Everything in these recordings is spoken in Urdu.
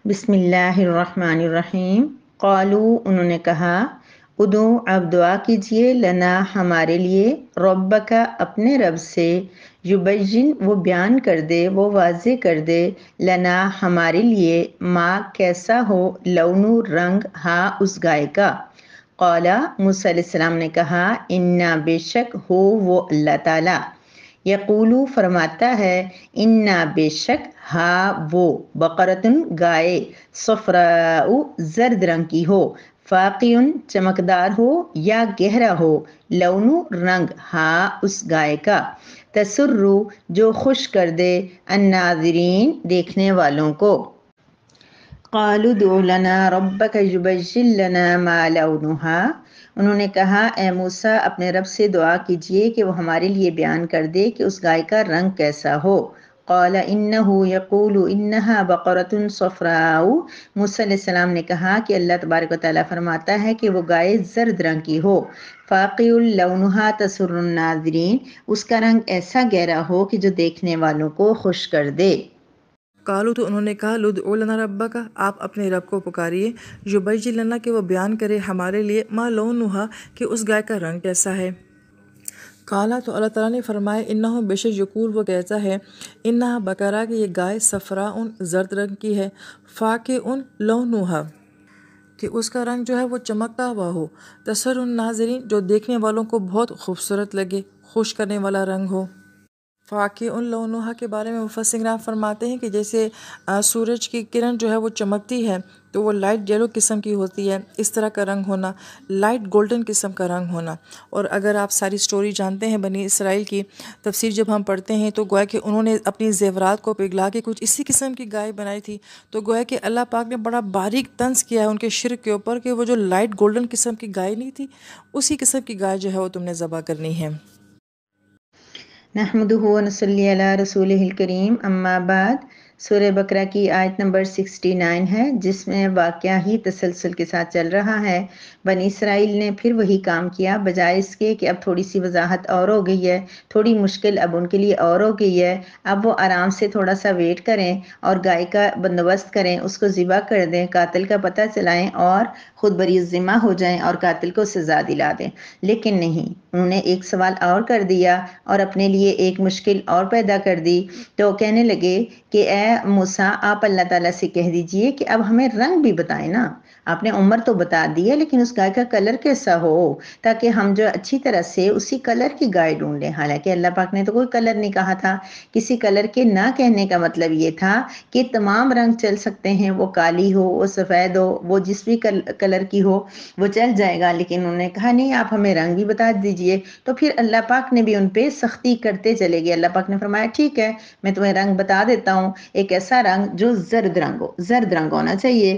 بسم اللہ الرحمن الرحیم۔ قالو، انہوں نے کہا، ادعو، آپ دعا کیجئے، لنا، ہمارے لیے، ربک، اپنے رب سے، یبین، وہ بیان کر دے، وہ واضح کر دے، لنا، ہمارے لیے، ما، کیسا ہو، لونو، رنگ، ہا، اس گائے کا۔ قالا، موسیٰ علیہ السلام نے کہا، انا، بے شک، ہو وہ اللہ تعالیٰ، یقولو، فرماتا ہے، انا، بے شک، ہا، وہ، بقرتن، گائے، صفراء، زرد رنگ کی ہو، فاقعن، چمکدار ہو یا گہرا ہو، لونو، رنگ، ہا، اس گائے کا، تسرو، جو خوش کر دے، الناظرین، دیکھنے والوں کو۔ قالوا ادع لنا ربک یبین لنا ما لونہا، انہوں نے کہا، اے موسیٰ، اپنے رب سے دعا کیجئے کہ وہ ہمارے لیے بیان کر دے کہ اس گائے کا رنگ کیسا ہو۔ قال انہ یقول انہا بقرۃ صفراء، موسیٰ علیہ السلام نے کہا کہ اللہ تبارک و تعالیٰ فرماتا ہے کہ وہ گائے زرد رنگ کی ہو، فاقع لونہا تسر الناظرین، اس کا رنگ ایسا گہرا ہو کہ جو دیکھنے والوں کو خوش کر دے۔ قالو، تو انہوں نے کہا، ادع لنا ربک، آپ اپنے رب کو پکاریے، یبین لنا، کہ وہ بیان کرے ہمارے لیے، ما لونہا، کہ اس گائے کا رنگ کیسا ہے۔ قالا، تو اللہ تعالیٰ نے فرمایا، انہ، بے شک، یقول، وہ کہتا ہے، انہا، بقرہ، کہ یہ گائے، صفراء، زرد رنگ کی ہے، فاقع لونہا، کہ اس کا رنگ جو ہے وہ چمکتا ہوا ہو، تسر الناظرین، جو دیکھنے والوں کو بہت خوبصورت لگے، خوش کرنے والا رنگ ہو۔ فاقع لونہا کے بارے میں مفسرین کرام فرماتے ہیں کہ جیسے سورج کی کرن جو ہے وہ چمکتی ہے تو وہ لائٹ یلو قسم کی ہوتی ہے، اس طرح کا رنگ ہونا، لائٹ گولڈن قسم کا رنگ ہونا۔ اور اگر آپ ساری سٹوری جانتے ہیں بنی اسرائیل کی تفسیر جب ہم پڑھتے ہیں تو گویا کہ انہوں نے اپنی زیورات کو پگھلا کے کچھ اسی قسم کی گائے بنائی تھی، تو گویا کہ اللہ پاک نے بڑا باریک طنز کیا ہے ان کے شرک کے اوپر کہ وہ جو لائٹ گولڈن قسم کی گائے نہیں تھی، اسی قسم کی گائے جو ہے وہ تم نے ذبح کرنی ہے۔ نحمدہ و نصلی علی رسولہ الکریم، اما بعد، سورہ بقرہ کی آیت نمبر 69 ہے، جس میں واقعہ ہی تسلسل کے ساتھ چل رہا ہے۔ بنی اسرائیل نے پھر وہی کام کیا، بجائے اس کے کہ اب تھوڑی سی وضاحت اور ہو گئی ہے، تھوڑی مشکل اب ان کے لیے اور ہو گئی ہے، اب وہ آرام سے تھوڑا سا ویٹ کریں اور گائے کا بندوبست کریں، اس کو ذبح کر دیں، قاتل کا پتہ چلائیں اور خود بری ذمہ ہو جائیں اور قاتل کو سزا دلا دیں۔ لیکن نہیں، انہوں نے ایک سوال اور کر دیا اور اپنے لیے ایک مشکل اور پیدا کر دی۔ تو کہنے لگے کہ اے موسیٰ، آپ اللہ تعالیٰ سے کہہ دیجئے کہ اب ہمیں رنگ بھی بتائیں نا، آپ نے عمر تو بتا دی ہے لیکن اس گائے کا کلر کیسا ہو، تاکہ ہم جو اچھی طرح سے اسی کلر کی گائے ڈھونڈ لیں۔ حالانکہ اللہ پاک نے تو کوئی کلر نہیں کہا تھا، کسی کلر کے نہ کہنے کا مطلب یہ تھا کہ تمام رنگ چل سکتے ہیں، وہ کالی ہو، وہ سفید ہو، وہ جس بھی کلر کی ہو وہ چل جائے گا، لیکن انہوں نے کہا نہیں، آپ ہمیں رنگ بھی بتا دیجئے۔ تو پھر اللہ پاک نے بھی ان پہ سختی کرتے چلے گئے۔ اللہ پاک نے فرمایا ٹھیک ہے، میں تمہیں رنگ بتا دیتا ہوں، ایک ایسا رنگ جو زرد رنگ ہو، زرد رنگ ہونا چاہیے،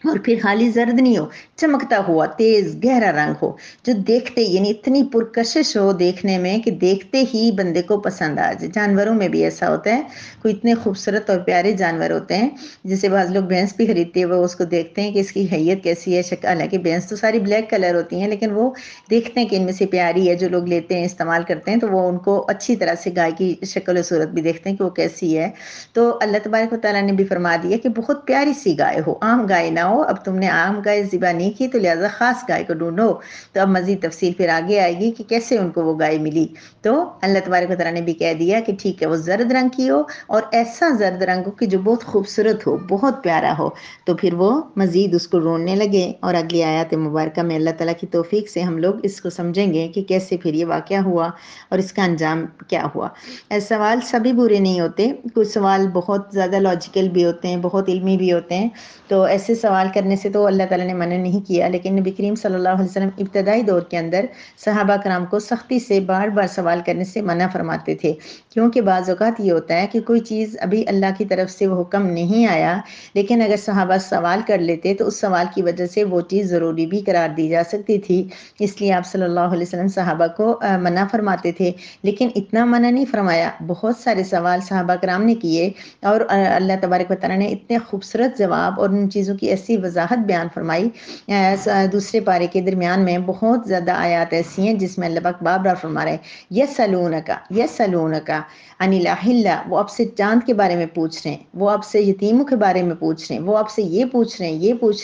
اور پھر خالی زرد نہیں ہو، چمکتا ہوا تیز گہرا رنگ ہو، جو دیکھتے یعنی اتنی پرکشش ہو دیکھنے میں کہ دیکھتے ہی بندے کو پسند آ جائے۔ جانوروں میں بھی ایسا ہوتا ہے، کوئی اتنے خوبصورت اور پیارے جانور ہوتے ہیں، جیسے بعض لوگ بھینس بھی خریدتے ہیں، وہ اس کو دیکھتے ہیں کہ اس کی حیت کیسی ہے، شکل، حالانکہ بھینس تو ساری بلیک کلر ہوتی ہیں، لیکن وہ دیکھتے ہیں کہ ان میں سے پیاری ہے، جو لوگ لیتے ہیں استعمال کرتے ہیں تو وہ ان کو اچھی طرح سے گائے کی شکل و صورت بھی دیکھتے ہیں کہ وہ کیسی ہے۔ تو اللہ تبارک و تعالیٰ نے بھی فرما دیا کہ بہت پیاری سی گائے ہو، عام گائے نہ ہو، اب تم نے عام گائے ذبح نہیں کی تو لہٰذا خاص گائے کو ڈھونڈو۔ تو اب مزید تفصیل پھر آگے آئے گی کہ کیسے ان کو وہ گائے ملی۔ تو اللہ تبارک و تعالیٰ نے بھی کہہ دیا کہ ٹھیک ہے، وہ زرد رنگ کی ہو اور ایسا زرد رنگ ہو کہ جو بہت خوبصورت ہو، بہت پیارا ہو۔ تو پھر وہ مزید اس کو ڈھونڈنے لگے، اور اگلی آیات مبارکہ میں اللہ تعالیٰ کی توفیق سے ہم لوگ اس کو سمجھیں گے کہ کیسے پھر یہ واقعہ ہوا اور اس کا انجام کیا ہوا۔ سوال سبھی برے نہیں ہوتے، کچھ سوال بہت زیادہ لاجیکل بھی ہوتے ہیں، بہت علمی بھی ہوتے ہیں، تو ایسے سوال کرنے سے تو اللہ تعالیٰ نے منع نہیں کیا، لیکن نبی کریم صلی اللہ علیہ وسلم ابتدائی دور کے اندر صحابہ کرام کو سختی سے بار بار سوال کرنے سے منع فرماتے تھے، کیونکہ بعض اوقات یہ ہوتا ہے کہ کوئی چیز ابھی اللہ کی طرف سے وہ حکم نہیں آیا، لیکن اگر صحابہ سوال کر لیتے تو اس سوال کی وجہ سے وہ چیز ضروری بھی قرار دی جا سکتی تھی، اس لیے آپ صلی اللہ علیہ وسلم صحابہ کو منع فرماتے تھے، لیکن اتنا منع نہیں فرمایا۔ بہت سارے سوال صحابہ کرام نے کیے اور اللہ تبارک و تعالیٰ نے اتنے خوبصورت جواب اور ان چیزوں کی ایسی سی وضاحت بیان فرمائی. دوسرے پارے کے درمیان میں بہت زیادہ آیات ایسی ہیں جس میں اللہ پاک بار بار فرما رہے ہیں یسألونک عن الأحلة، وہ آپ سے چاند کے بارے میں پوچھ رہے ہیں، وہ آپ سے یتیموں کے بارے میں پوچھ رہے ہیں، وہ آپ سے یہ پوچھ رہے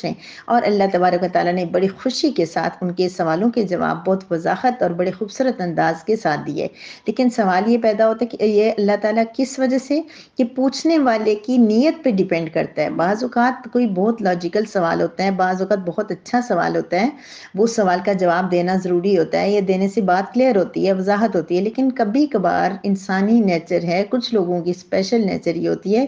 ہیں. اور اللہ تبارک و تعالیٰ نے بڑی خوشی کے ساتھ ان کے سوالوں کے جواب بہت وضاحت اور بڑے خوبصورت انداز کے ساتھ دیے. لیکن سوال یہ پیدا ہوتا ہے کہ یہ اللہ تعالیٰ کس وجہ سے، کہ پوچھنے والے کی نیت پہ ڈیپینڈ کرتا ہے. بعض اوقات کوئی بہت لاجیکل سوال ہوتا ہے، بعض اوقات بہت اچھا سوال ہوتا ہے، وہ سوال کا جواب دینا ضروری ہوتا ہے، یہ دینے سے بات کلیئر ہوتی ہے، وضاحت ہوتی ہے. لیکن کبھی کبھار انسانی نیچر ہے، کچھ لوگوں کی اسپیشل نیچر یہ ہوتی ہے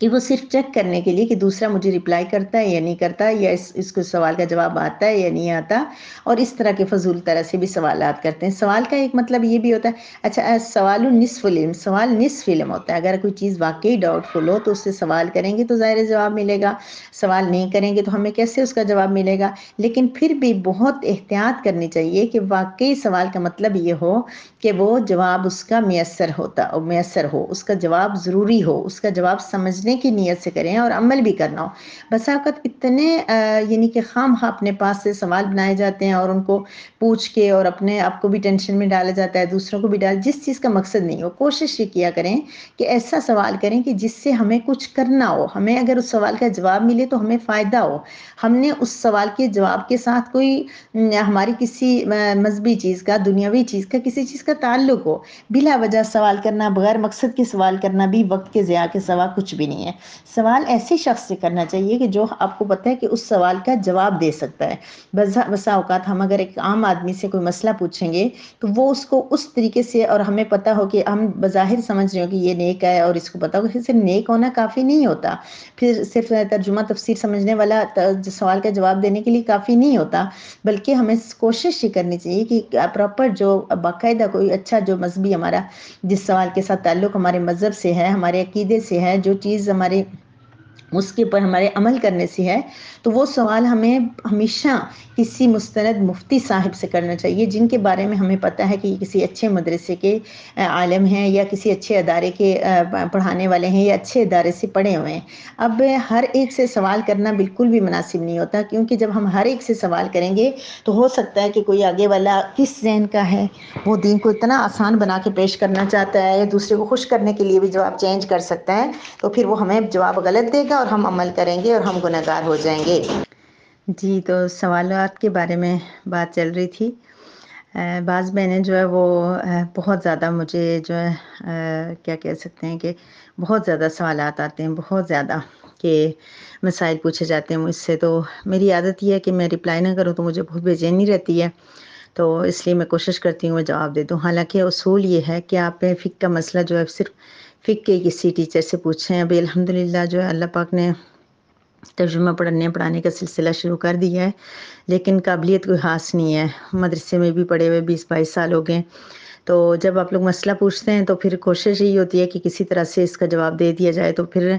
کہ وہ صرف چیک کرنے کے لیے کہ دوسرا مجھے رپلائی کرتا ہے یا نہیں کرتا، یا اس کو سوال کا جواب آتا ہے یا نہیں آتا، اور اس طرح کے فضول طرح سے بھی سوالات کرتے ہیں. سوال کا ایک مطلب یہ بھی ہوتا ہے، اچھا سوال نصف علم، سوال نصف علم ہوتا ہے. اگر کوئی چیز واقعی ڈاؤٹ فل ہو تو اس سے سوال کریں گے تو ظاہر جواب ملے گا، سوال نہیں کریں گے تو ہمیں کیسے اس کا جواب ملے گا. لیکن پھر بھی بہت احتیاط کرنی چاہیے کہ واقعی سوال کا مطلب یہ ہو کہ وہ جواب اس کا میسر ہو، اس کا جواب ضروری ہو، اس کا جواب سمجھنے کی نیت سے کریں اور عمل بھی کرنا ہو. بس اوقات اتنے یعنی کہ خام خواہ اپنے پاس سے سوال بنائے جاتے ہیں اور ان کو پوچھ کے اور اپنے آپ کو بھی ٹینشن میں ڈالا جاتا ہے، دوسروں کو بھی جس چیز کا مقصد نہیں ہو. کوشش یہ کیا کریں کہ ایسا سوال کریں کہ جس سے ہمیں کچھ کرنا ہو، ہمیں اگر اس سوال کا جواب ملے تو ہمیں فائدہ ہو، ہم نے اس سوال کے جواب کے ساتھ کوئی ہماری کسی مذہبی چیز کا، دنیاوی چیز کا، کسی چیز کا تعلق ہو. بلا وجہ سوال کرنا، بغیر مقصد کے سوال کرنا بھی وقت کے ضیاع کے سوا کچھ بھی نہیں ہے. سوال ایسے شخص سے کرنا چاہیے کہ جو آپ کو پتہ ہے کہ اس سوال کا جواب دے سکتا ہے. بسا اوقات ہم اگر ایک عام آدمی سے کوئی مسئلہ پوچھیں گے تو وہ اس کو اس طریقے سے، اور ہمیں پتہ ہو کہ ہم بظاہر سمجھ رہے ہو کہ یہ نیک ہے اور اس کو پتہ ہو کہ صرف نیک ہونا کافی نہیں ہوتا، پھر صرف ترجمہ تفسیر سمجھنے والا سوال کا جواب دینے کے لیے کافی نہیں ہوتا، بلکہ ہمیں کوشش یہ کرنی چاہیے کہ پراپر جو باقاعدہ کوئی اچھا جو مذہبی ہمارا جس سوال کے ساتھ تعلق ہمارے مذہب سے ہے، ہمارے عقیدے سے ہے، جو چیز ہمارے اس کے اوپر ہمارے عمل کرنے سے ہے، تو وہ سوال ہمیں ہمیشہ کسی مستند مفتی صاحب سے کرنا چاہیے جن کے بارے میں ہمیں پتہ ہے کہ یہ کسی اچھے مدرسے کے عالم ہیں یا کسی اچھے ادارے کے پڑھانے والے ہیں یا اچھے ادارے سے پڑھے ہوئے ہیں. اب ہر ایک سے سوال کرنا بالکل بھی مناسب نہیں ہوتا، کیونکہ جب ہم ہر ایک سے سوال کریں گے تو ہو سکتا ہے کہ کوئی آگے والا کس ذہن کا ہے، وہ دین کو اتنا آسان بنا کے پیش کرنا چاہتا ہے یا دوسرے کو خوش کرنے کے لیے بھی جواب چینج کر سکتا ہے، تو پھر وہ ہمیں جواب غلط دے گا اور ہم عمل کریں گے اور ہم گنہگار ہو جائیں گے. جی، تو سوالات کے بارے میں بات چل رہی تھی. بعض بہنیں جو ہے وہ بہت زیادہ مجھے جو ہے کیا کہہ سکتے ہیں کہ بہت زیادہ سوالات آتے ہیں، بہت زیادہ کہ مسائل پوچھے جاتے ہیں مجھ سے. تو میری عادت یہ ہے کہ میں رپلائی نہ کروں تو مجھے بہت بے چینی رہتی ہے، تو اس لیے میں کوشش کرتی ہوں میں جواب دے دوں. حالانکہ اصول یہ ہے کہ آپ فقہ کا مسئلہ جو ہے صرف فقہ کے کسی ٹیچر سے پوچھیں. ابھی الحمدللہ جو ہے اللہ پاک نے ترجمہ پڑھانے کا سلسلہ شروع کر دیا ہے، لیکن قابلیت کوئی خاص نہیں ہے. مدرسے میں بھی پڑھے ہوئے 20-22 سال ہو گئے. تو جب آپ لوگ مسئلہ پوچھتے ہیں تو پھر کوشش یہی ہوتی ہے کہ کسی طرح سے اس کا جواب دے دیا جائے. تو پھر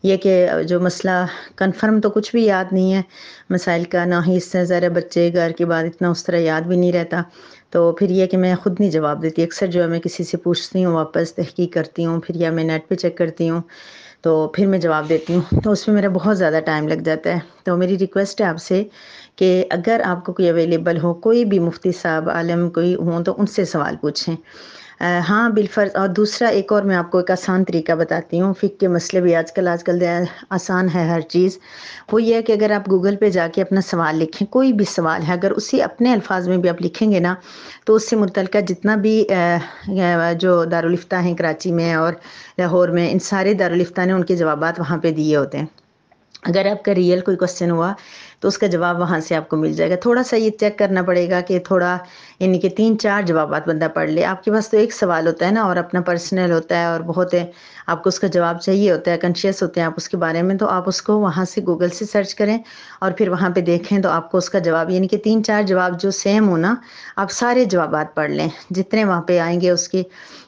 یہ کہ جو مسئلہ کنفرم تو کچھ بھی یاد نہیں ہے مسائل کا، نہ ہی اس سے ذرا بچے گھر کے بعد اتنا اس طرح یاد بھی نہیں رہتا. تو پھر یہ کہ میں خود نہیں جواب دیتی. اکثر جو ہے میں کسی سے پوچھتی ہوں، واپس تحقیق کرتی ہوں، پھر یا میں نیٹ پہ چیک کرتی ہوں تو پھر میں جواب دیتی ہوں. تو اس میں میرا بہت زیادہ ٹائم لگ جاتا ہے. تو میری ریکویسٹ ہے آپ سے کہ اگر آپ کو کوئی اویلیبل ہو، کوئی بھی مفتی صاحب عالم کوئی ہوں تو ان سے سوال پوچھیں. ہاں بالفرض. اور دوسرا ایک اور میں آپ کو ایک آسان طریقہ بتاتی ہوں. فقہ کے مسئلے بھی آج کل آسان ہے ہر چیز. وہ یہ ہے کہ اگر آپ گوگل پہ جا کے اپنا سوال لکھیں، کوئی بھی سوال ہے، اگر اسی اپنے الفاظ میں بھی آپ لکھیں گے نا تو اس سے متعلقہ جتنا بھی جو دارالافتاء ہیں کراچی میں اور لاہور میں، ان سارے دارالافتاء نے ان کے جوابات وہاں پہ دیے ہوتے ہیں. اگر آپ کا ریئل کوئی کوسچن ہوا تو اس کا جواب وہاں سے آپ کو مل جائے گا. تھوڑا سا یہ چیک کرنا پڑے گا کہ تھوڑا یعنی کہ 3-4 جوابات بندہ پڑھ لے. آپ کے پاس تو ایک سوال ہوتا ہے نا، اور اپنا پرسنل ہوتا ہے اور بہت ہے، آپ کو اس کا جواب چاہیے ہوتا ہے، کانشیس ہوتے ہیں آپ اس کے بارے میں، تو آپ اس کو وہاں سے گوگل سے سرچ کریں اور پھر وہاں پہ دیکھیں تو آپ کو اس کا جواب یعنی کہ 3-4 جواب جو سیم ہو نا، آپ سارے جوابات پڑھ لیں جتنے وہاں پہ آئیں گے. اس کی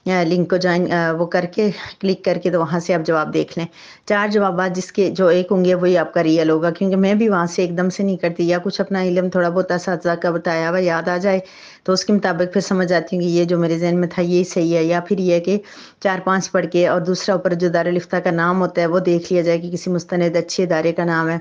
لنک کو جوائن وہ کر کے کلک کر کے تو وہاں سے آپ جواب دیکھ لیں. 4 جوابات جس کے جو ایک ہوں گے وہی آپ کا ریئل ہوگا، کیونکہ میں بھی وہاں سے ایک دم سے نہیں کرتی، یا کچھ اپنا علم تھوڑا بہت اساتذہ کا بتایا ہوا یاد آ جائے تو اس کے مطابق پھر سمجھ آتی ہوں کہ یہ جو میرے ذہن میں تھا یہی صحیح ہے، یا پھر یہ کہ 4-5 پڑھ کے اور دوسرا اوپر جو دارالافتاء کا نام ہوتا ہے وہ دیکھ لیا جائے کہ کسی مستند اچھے ادارے کا نام ہے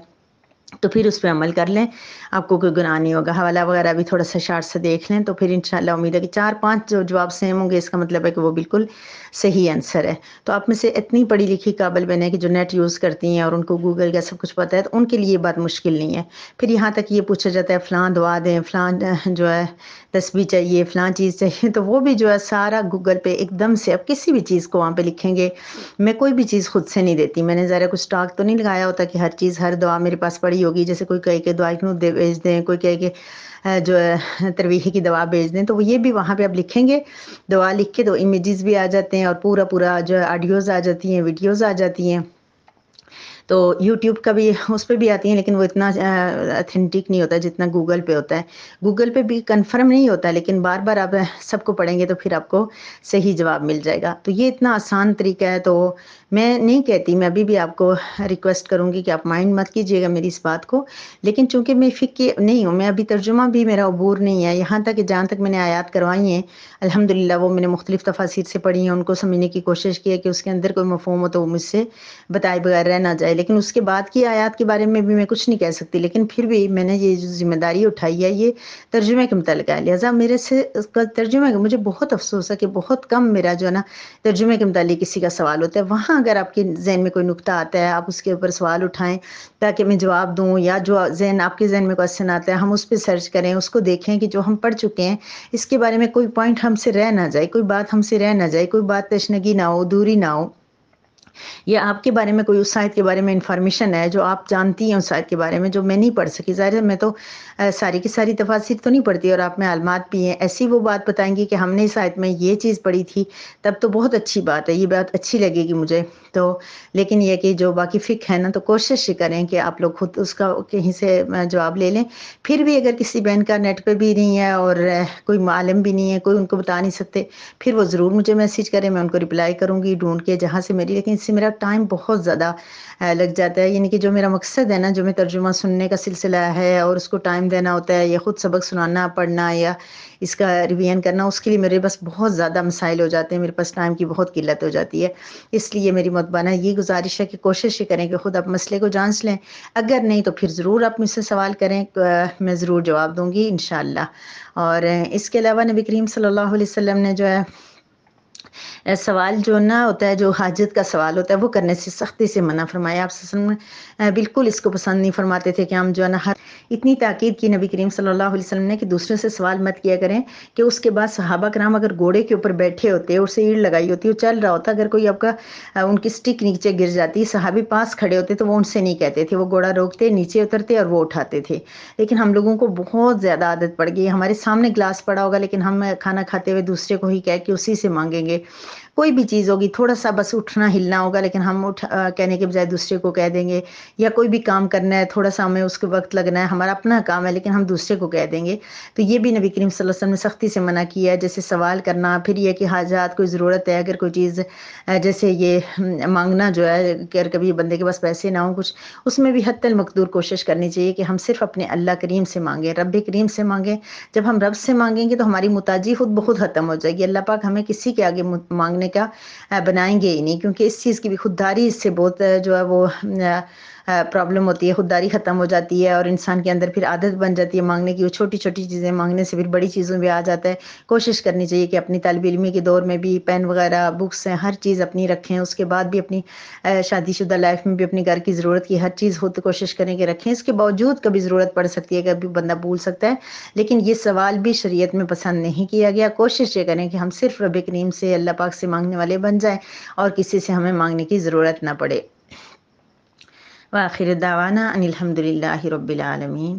تو پھر اس پہ عمل کر لیں، آپ کو کوئی گناہ نہیں ہوگا۔ حوالہ وغیرہ بھی تھوڑا سا شارٹ سے دیکھ لیں، تو پھر انشاءاللہ امید ہے کہ 4-5 جو جواب سیم ہوں گے، اس کا مطلب ہے کہ وہ بالکل صحیح آنسر ہے۔ تو آپ میں سے اتنی پڑھی لکھی قابل بنے کہ جو نیٹ یوز کرتی ہیں اور ان کو گوگل کا سب کچھ پتہ ہے، تو ان کے لیے یہ بات مشکل نہیں ہے۔ پھر یہاں تک یہ پوچھا جاتا ہے فلاں دعا دیں، فلاں جو ہے تسبیح چاہیے، فلاں چیز چاہیے، تو وہ بھی جو ہے سارا گوگل پہ ایک دم سے، اب کسی بھی چیز کو وہاں پہ لکھیں گے، میں کوئی بھی چیز خود سے نہیں دیتی، میں نے ذرا کچھ اسٹاک تو نہیں لگایا ہوتا کہ ہر چیز ہر دعا میرے پاس پڑی ہوگی، جیسے کوئی کہے کہ دعا کنو بھیج دیں، کوئی کہے کہ جو ہے ترویح کی دوا بھیج دیں، تو وہ یہ بھی وہاں پہ اب لکھیں گے دعا لکھ کے، تو امیجز بھی آ جاتے ہیں اور پورا جو ہے آڈیوز آ جاتی ہیں، ویڈیوز آ جاتی ہیں۔ تو یوٹیوب کا بھی اس پہ بھی آتی ہیں، لیکن وہ اتنا اتھینٹک نہیں ہوتا جتنا گوگل پہ ہوتا ہے۔ گوگل پہ بھی کنفرم نہیں ہوتا، لیکن بار بار آپ سب کو پڑھیں گے تو پھر آپ کو صحیح جواب مل جائے گا۔ تو یہ اتنا آسان طریقہ ہے، تو میں نہیں کہتی، میں ابھی بھی آپ کو ریکویسٹ کروں گی کہ آپ مائنڈ مت کیجیے گا میری اس بات کو، لیکن چونکہ میں فقہ نہیں ہوں، میں ابھی ترجمہ بھی میرا عبور نہیں ہے، یہاں تک کہ جہاں تک میں نے آیات کروائی ہیں الحمدللہ وہ میں نے مختلف تفاسیر سے پڑھی ہیں، ان کو سمجھنے کی کوشش کی ہے کہ اس کے اندر کوئی مفہوم ہو تو وہ مجھ سے بتائے بغیر رہ نہ جائے، لیکن اس کے بعد کی آیات کے بارے میں بھی میں کچھ نہیں کہہ سکتی، لیکن پھر بھی میں نے یہ جو ذمہ داری اٹھائی ہے یہ ترجمے کے متعلق ہے، لہٰذا میرے سے اس کا ترجمہ کا مجھے بہت افسوس ہے کہ بہت کم میرا جو ہے نا ترجمے کے متعلق کسی کا سوال ہوتا ہے۔ وہاں اگر آپ کے ذہن میں کوئی نقطہ آتا ہے، آپ اس کے اوپر سوال اٹھائیں تاکہ میں جواب دوں، یا جو آپ کے ذہن میں کوشچن آتا ہے ہم اس پہ سرچ کریں، اس کو دیکھیں کہ جو ہم پڑھ چکے ہیں اس کے بارے میں کوئی پوائنٹ ہم سے رہ نہ جائے، کوئی بات ہم سے رہ نہ جائے، کوئی بات تشنگی نہ ہو، دوری نہ ہو، یا آپ کے بارے میں کوئی اس آیت کے بارے میں انفارمیشن ہے جو آپ جانتی ہیں اس آیت کے بارے میں جو میں نہیں پڑھ سکی۔ ظاہر ہے میں تو ساری کی ساری تفاسیر تو نہیں پڑھتی، اور آپ میں معلومات بھی ہیں، ایسی وہ بات بتائیں گی کہ ہم نے اس آیت میں یہ چیز پڑھی تھی، تب تو بہت اچھی بات ہے، یہ بات اچھی لگے گی مجھے تو۔ لیکن یہ کہ جو باقی فقہ ہے نا، تو کوشش کریں کہ آپ لوگ خود اس کا کہیں سے جواب لے لیں۔ پھر بھی اگر کسی بہن کا نیٹ پہ بھی نہیں ہے اور کوئی عالم بھی نہیں ہے، کوئی ان کو بتا نہیں سکتے، پھر وہ ضرور مجھے میسج کریں، میں ان کو رپلائی کروں گی ڈھونڈ کے جہاں سے میری، لیکن اس سے میرا ٹائم بہت زیادہ لگ جاتا ہے، یعنی کہ جو میرا مقصد ہے نا، جو میں ترجمہ سننے کا سلسلہ ہے اور اس کو ٹائم دینا ہوتا ہے، یا خود سبق سنانا پڑھنا یا اس کا ریویژن کرنا، اس کے لیے میرے بس بہت زیادہ مسائل ہو جاتے ہیں، میرے پاس ٹائم کی بہت قلت ہو جاتی ہے۔ اس لیے میری مطبانہ یہ گزارش ہے کہ کوشش کریں کہ خود آپ مسئلے کو جانچ لیں، اگر نہیں تو پھر ضرور آپ مجھ سے سوال کریں، میں ضرور جواب دوں گی انشاءاللہ۔ اور اس کے علاوہ نبی کریم صلی اللہ علیہ وسلم نے جو ہے سوال جو نہ ہوتا ہے، جو حاجت کا سوال ہوتا ہے، وہ کرنے سے سختی سے منع فرمایا۔ آپ صلی اللہ علیہ وسلم بالکل اس کو پسند نہیں فرماتے تھے کہ ہم جو ہے نا اتنی تاکید کی نبی کریم صلی اللہ علیہ وسلم نے کہ دوسرے سے سوال مت کیا کریں، کہ اس کے بعد صحابہ کرام اگر گھوڑے کے اوپر بیٹھے ہوتے، اسے ایڑ لگائی ہوتی، وہ چل رہا ہوتا، اگر کوئی آپ کا ان کی سٹک نیچے گر جاتی، صحابی پاس کھڑے ہوتے تو وہ ان سے نہیں کہتے تھے، وہ گھوڑا روکتے، نیچے اترتے اور وہ اٹھاتے تھے۔ لیکن ہم لوگوں کو بہت زیادہ عادت پڑ گئی، ہمارے سامنے گلاس پڑا ہوگا لیکن ہم کھانا کھاتے ہوئے دوسرے کو ہی کہہ کے اسی سے مانگیں گے، کوئی بھی چیز ہوگی، تھوڑا سا بس اٹھنا ہلنا ہوگا لیکن ہم کہنے کے بجائے دوسرے کو کہہ دیں گے، یا کوئی بھی کام کرنا ہے، تھوڑا سا ہمیں اس کے وقت لگنا ہے، ہمارا اپنا کام ہے لیکن ہم دوسرے کو کہہ دیں گے۔ تو یہ بھی نبی کریم صلی اللہ علیہ وسلم نے سختی سے منع کیا ہے، جیسے سوال کرنا، پھر یہ کہ حاجات کوئی ضرورت ہے، اگر کوئی چیز جیسے یہ مانگنا جو ہے، کہ کبھی بندے کے پاس پیسے نہ ہوں کچھ، اس میں بھی حتی المقدور کوشش کرنی چاہیے کہ ہم صرف اپنے اللہ کریم سے مانگیں، رب کریم سے مانگیں۔ جب ہم رب سے مانگیں گے تو ہماری محتاجی خود بخود ختم ہو جائے گی، اللہ پاک ہمیں کسی کے آگے مانگنے کا بنائیں گے ہی نہیں، کیونکہ اس چیز کی بھی خودداری اس سے بہت جو ہے وہ پرابلم ہوتی ہے، خودداری ختم ہو جاتی ہے اور انسان کے اندر پھر عادت بن جاتی ہے مانگنے کی، وہ چھوٹی چھوٹی چیزیں مانگنے سے پھر بڑی چیزوں میں آ جاتا ہے۔ کوشش کرنی چاہیے کہ اپنی طالب علمی کے دور میں بھی پین وغیرہ، بکس ہیں، ہر چیز اپنی رکھیں، اس کے بعد بھی اپنی شادی شدہ لائف میں بھی اپنی گھر کی ضرورت کی ہر چیز ہو تو کوشش کریں کہ رکھیں، اس کے باوجود کبھی ضرورت پڑ سکتی ہے، کبھی بندہ بھول سکتا ہے، لیکن یہ سوال بھی شریعت میں پسند نہیں کیا گیا۔ کوشش یہ کریں کہ ہم صرف رب کریم سے، اللہ پاک سے مانگنے والے بن جائیں اور کسی سے ہمیں مانگنے کی ضرورت نہ پڑے۔ وآخر دعوانا ان الحمد للہ رب العالمین۔